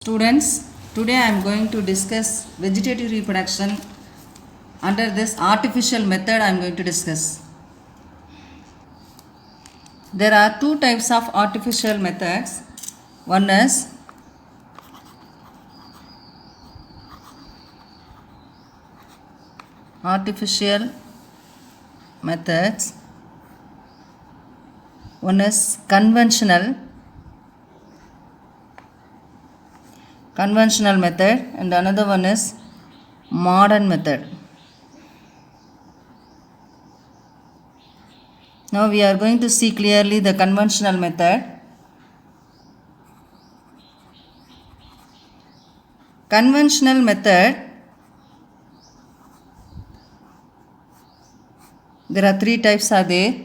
Students, today I am going to discuss vegetative reproduction. Under this artificial method I am going to discuss. There are two types of artificial methods. One is artificial methods. One is conventional method, and another one is modern method. Now we are going to see clearly the conventional method. Conventional method, there are three types are there.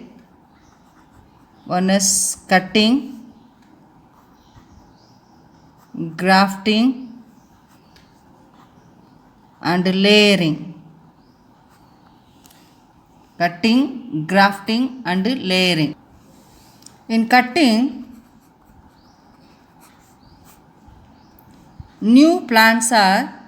One is cutting, grafting and layering. Cutting, grafting and layering. In cutting, new plants are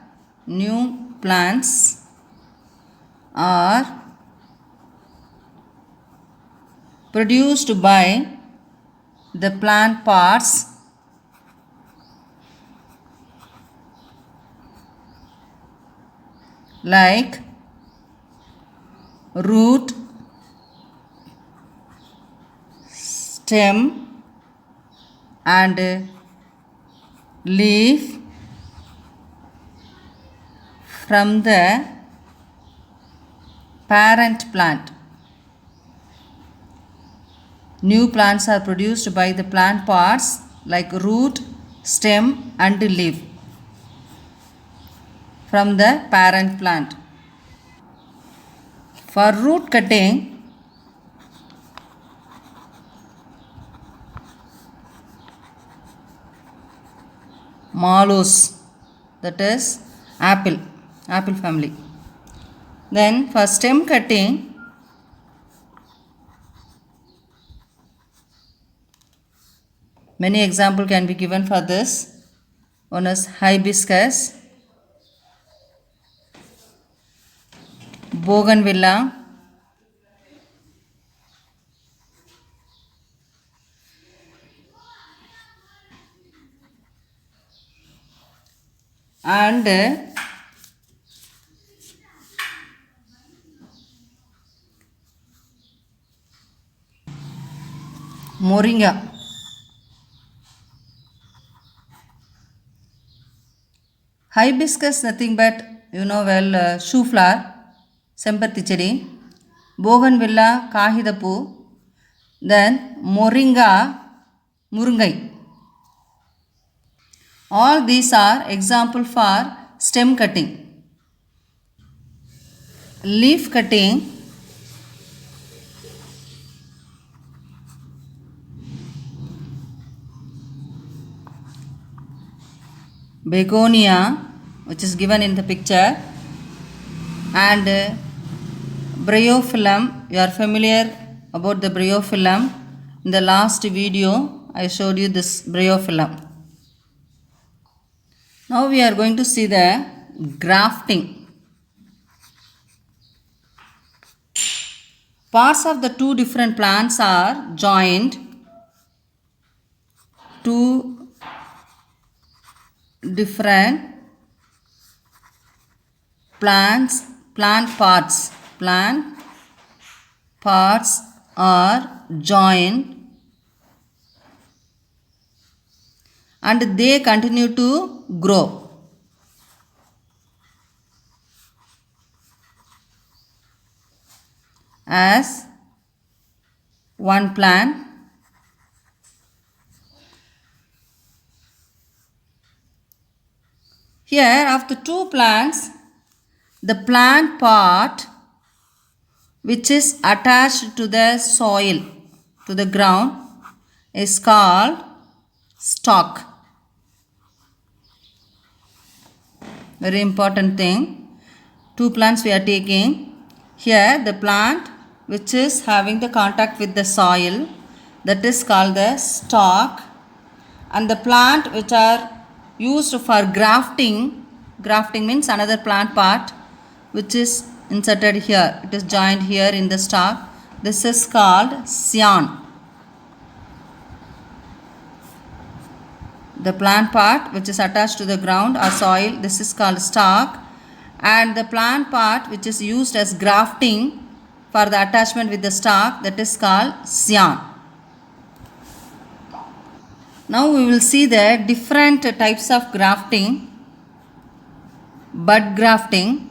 produced by the plant parts like root, stem and leaf from the parent plant. New plants are produced by the plant parts like root, stem and leaf from the parent plant. For root cutting, mallows, that is apple family. Then for stem cutting, many examples can be given for this. One is hibiscus, bougainvillea, and moringa. Hibiscus nothing but shoe flower, semparthi chedi. Bougainvillea, kahidapu. Then moringa, murungai. All these are example for stem cutting. Leaf cutting, begonia, which is given in the picture, and bryophyllum. You are familiar about the bryophyllum. In the last video I showed you this bryophyllum. Now we are going to see the grafting. Parts of the two different plants are joined. Two different plant parts are joined and they continue to grow. As one plant. Here of the two plants, the plant part which is attached to the soil, to the ground, is called stalk. Very important thing. Two plants we are taking. Here the plant which is having the contact with the soil, that is called the stalk, and the plant which are used for grafting. Grafting means another plant part which is inserted here. It is joined here in the stalk. This is called scion. The plant part which is attached to the ground or soil, this is called stalk, and the plant part which is used as grafting for the attachment with the stalk, that is called scion. Now we will see the different types of grafting. Bud grafting,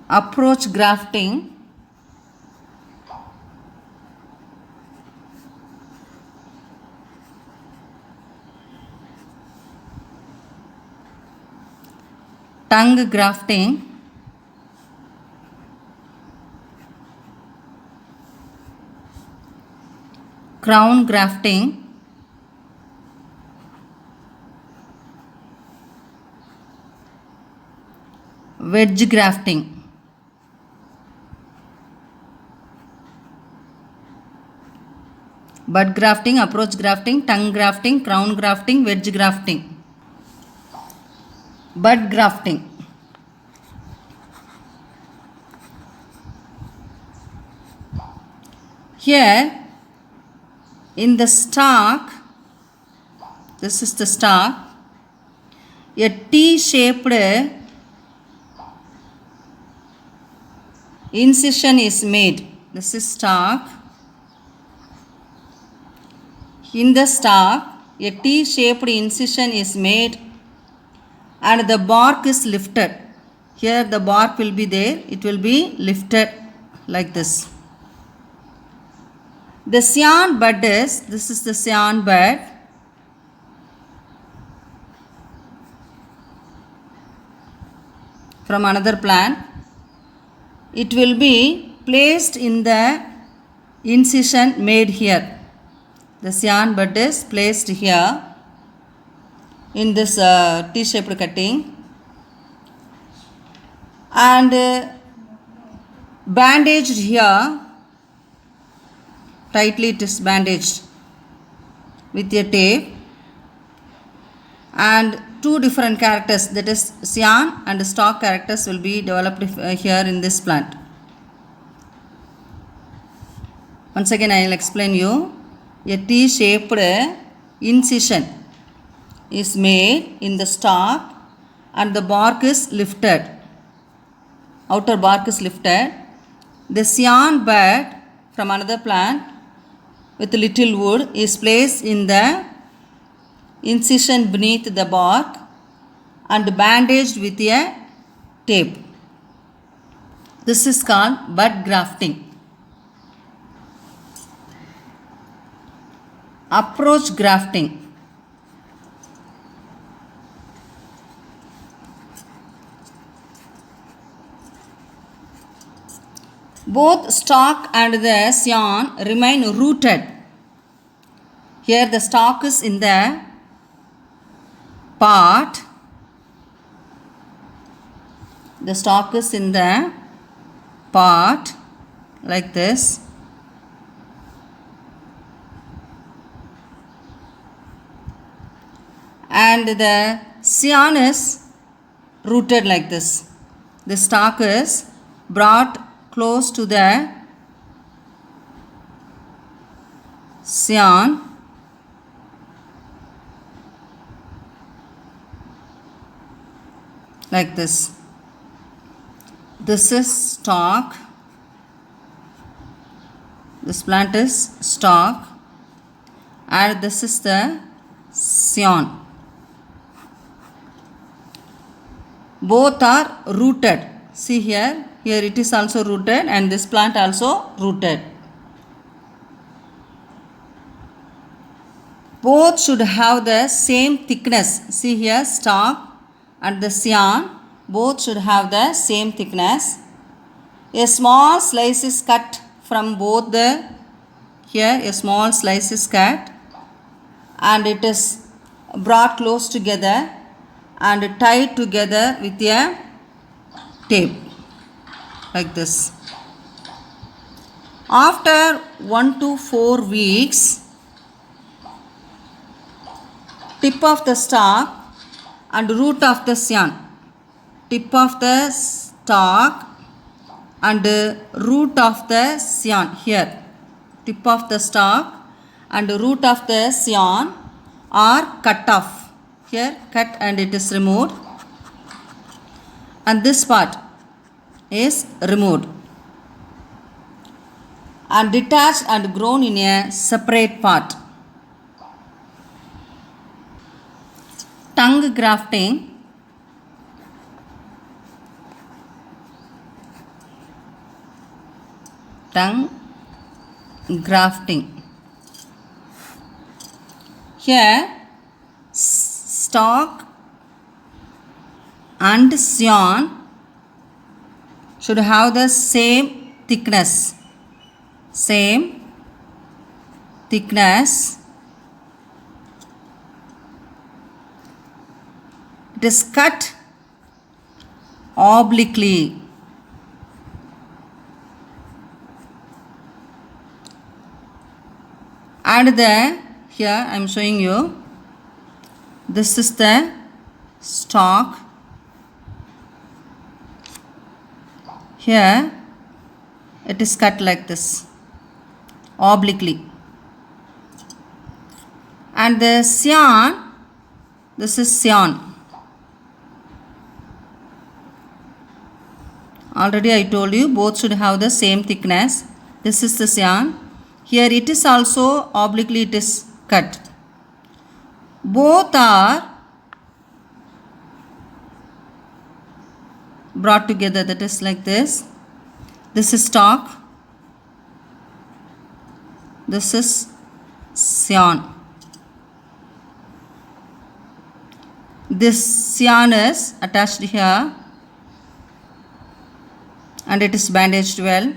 approach grafting, tongue grafting, crown grafting, wedge grafting. Bud grafting, approach grafting, tongue grafting, crown grafting, wedge grafting. Bud grafting. Here in the stalk, this is the stalk, a T-shaped incision is made. This is stalk. In the stalk, a T-shaped incision is made and the bark is lifted. Here the bark will be there. It will be lifted like this. The scion bud is, this is the scion bud. From another plant. It will be placed in the incision made here. The scion bud is placed here in this T-shaped cutting and bandaged here. Tightly it is bandaged with a tape, and two different characters, that is scion and stalk characters, will be developed here in this plant. Once again I will explain you. A T-shaped incision is made in the stalk and the bark is lifted. Outer bark is lifted. The scion bud from another plant with little wood is placed in the incision beneath the bark and bandaged with a tape. This is called bud grafting. Approach grafting. Both stalk and the scion remain rooted. Here the stalk is in the part. The stalk is in the part like this. And the scion is rooted like this. The stalk is brought close to the scion like this. This is stalk. This plant is stalk and this is the scion. Both are rooted. See here. Here it is also rooted and this plant also rooted. Both should have the same thickness. See here, stalk and the scion, both should have the same thickness. A small slice is cut from both the, here a small slice is cut and it is brought close together and tied together with a tape. Like this. After 1 to 4 weeks, tip of the stalk and root of the scion. Tip of the stalk and root of the scion here. Tip of the stalk and root of the scion are cut off. Here cut and it is removed. And this part is removed and detached and grown in a separate part. Tongue grafting. Tongue grafting. Here stalk and scion should have the same thickness. Same thickness. It is cut obliquely. And here I am showing you, this is the stalk. Here it is cut like this, obliquely. And the scion, this is scion. Already I told you both should have the same thickness. This is the scion. Here it is also obliquely it is cut. Both are brought together, that is like this. This is stalk. This is scion. This scion is attached here and it is bandaged well.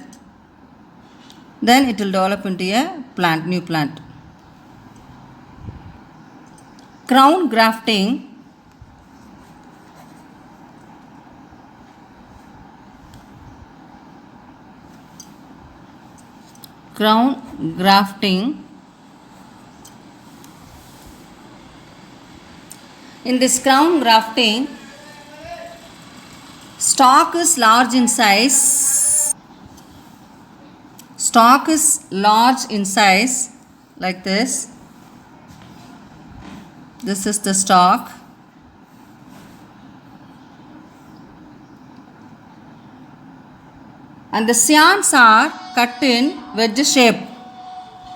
Then it will develop into a plant, new plant. Crown grafting. Crown grafting. In this crown grafting, stalk is large in size. Stalk is large in size like this. This is the stalk. And the scions are cut in wedge shape.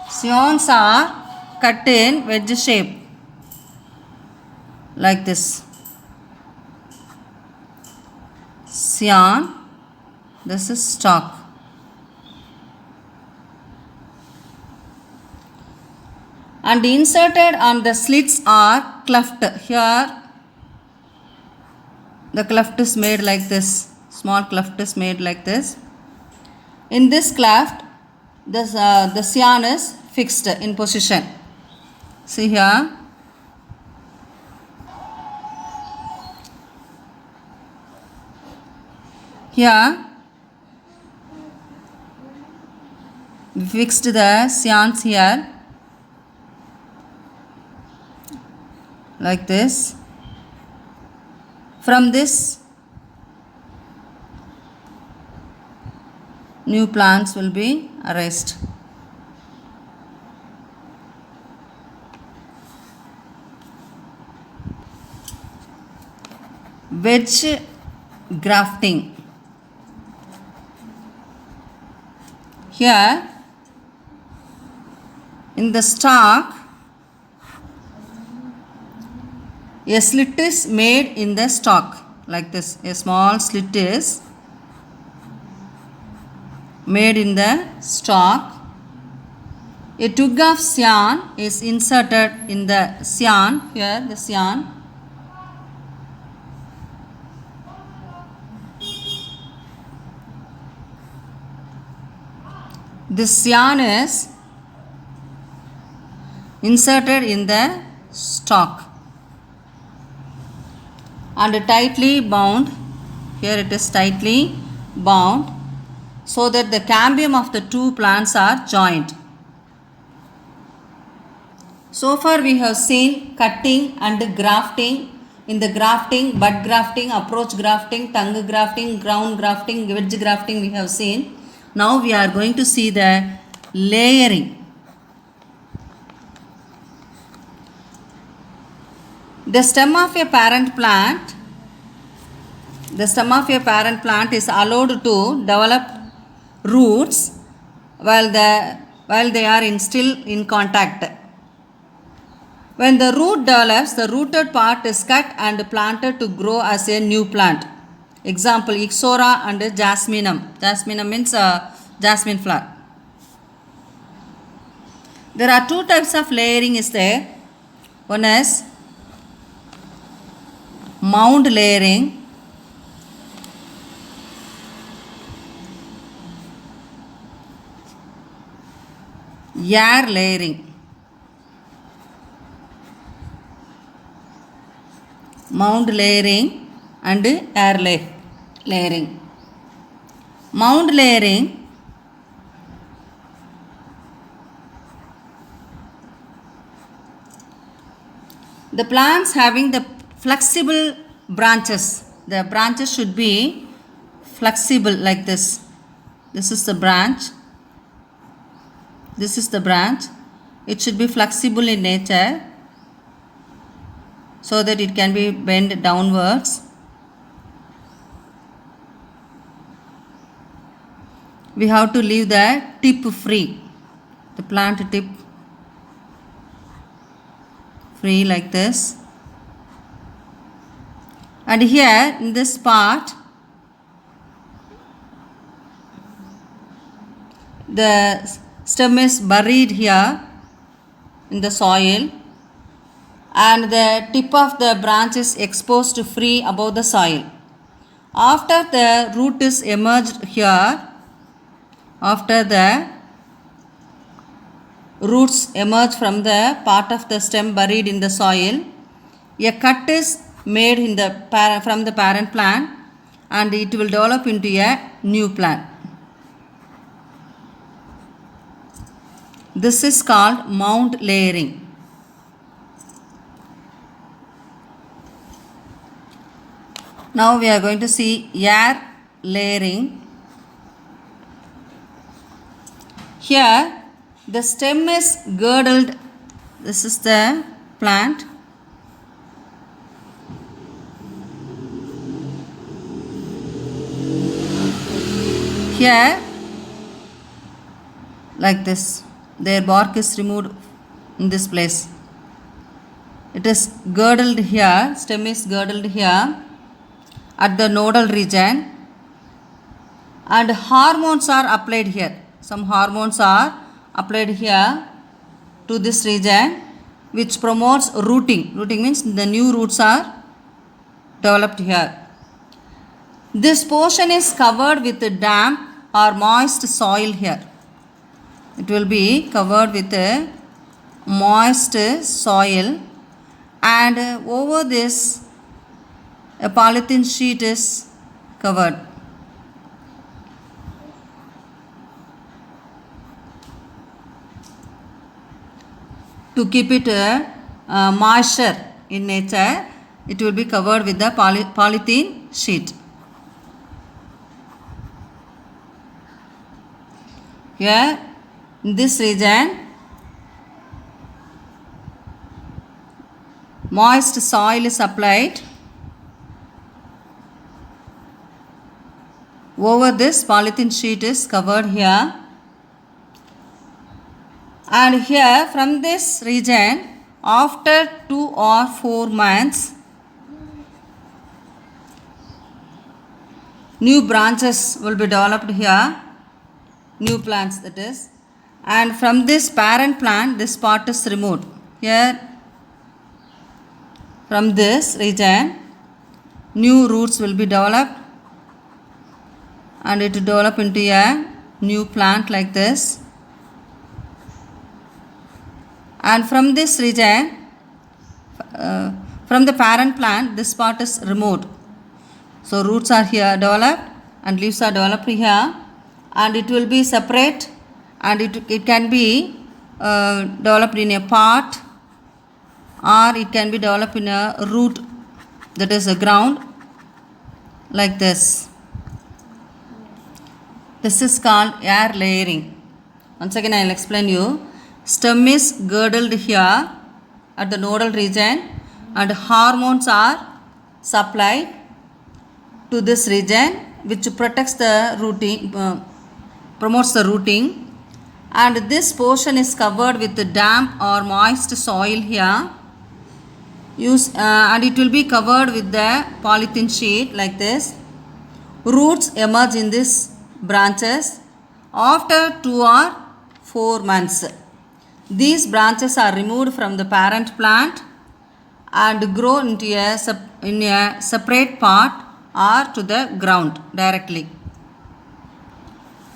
Scions are cut in wedge shape like this. Scion, this is stalk. And inserted on the slits are cleft. Here the cleft is made like this. Small cleft is made like this. In this cleft, the scion is fixed in position. See here. Here we fixed the scions here like this. From this, new plants will be raised. Wedge grafting. Here in the stalk, a slit is made in the stalk like this. A small slit is made in the stalk. A twig of scion is inserted in the scion. Here the scion. This scion is inserted in the stalk and tightly bound. Here it is tightly bound so that the cambium of the two plants are joined. So far we have seen cutting and grafting. In the grafting, bud grafting, approach grafting, tongue grafting, ground grafting, wedge grafting we have seen. Now we are going to see the layering. The stem of a parent plant is allowed to develop roots while they are still in contact. When the root develops, the rooted part is cut and planted to grow as a new plant. Example, Ixora and Jasminum. Jasminum means jasmine flower. There are two types of layering is there. One is mound layering. Air layering. Mound layering and air layering. Mound layering the plants having the flexible branches. The branches should be flexible like this. This is the branch. This is the branch. It should be flexible in nature, so that it can be bent downwards. We have to leave the tip free, the plant tip free like this. And here in this part, the stem is buried here in the soil, and the tip of the branch is exposed free above the soil. After the root is emerged here, after the roots emerge from the part of the stem buried in the soil, a cut is made in the from the parent plant, and it will develop into a new plant. This is called mound layering. Now we are going to see air layering. Here the stem is girdled. This is the plant. Here like this, their bark is removed in this place. It is girdled here, stem is girdled here at the nodal region, and hormones are applied here. Some hormones are applied here to this region, which promotes rooting. Rooting means the new roots are developed here. This portion is covered with damp or moist soil here. It will be covered with a moist soil, and over this a polythene sheet is covered. To keep it moisture in nature, it will be covered with the polythene sheet. Here in this region, moist soil is applied. Over this polythene sheet is covered here, and here from this region, after 2 or 4 months, new branches will be developed here, new plants that is, and from this parent plant this part is removed. Here from this region new roots will be developed, and it will develop into a new plant like this. And from this region, from the parent plant, this part is removed. So roots are here developed and leaves are developed here, and it will be separate, and it can be developed in a pot, or it can be developed in a root, that is a ground, like this. This is called air layering. Once again I will explain you. Stem is girdled here at the nodal region, and hormones are supplied to this region, which protects the rooting, promotes the rooting, and this portion is covered with damp or moist soil here. And it will be covered with the polythene sheet like this. Roots emerge in these branches after 2 or 4 months. These branches are removed from the parent plant and grow into in a separate pot or to the ground directly.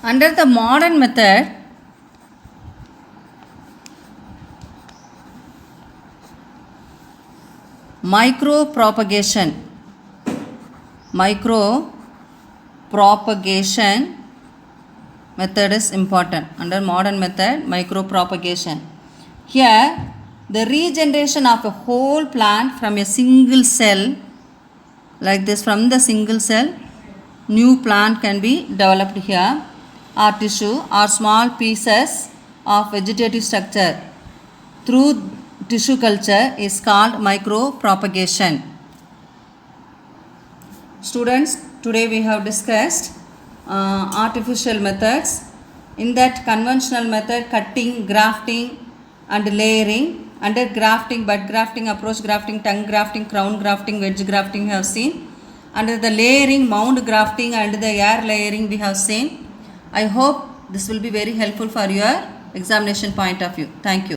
Under the modern method, micropropagation method is important. Under modern method, micropropagation. Here, the regeneration of a whole plant from a single cell, like this, from the single cell, new plant can be developed here, or tissue or small pieces of vegetative structure through tissue culture is called micropropagation. Students, today we have discussed artificial methods. In that, conventional method, cutting, grafting and layering. Under grafting, bud grafting, approach grafting, tongue grafting, crown grafting, wedge grafting we have seen. Under the layering, mound grafting and the air layering we have seen. I hope this will be very helpful for your examination point of view. Thank you.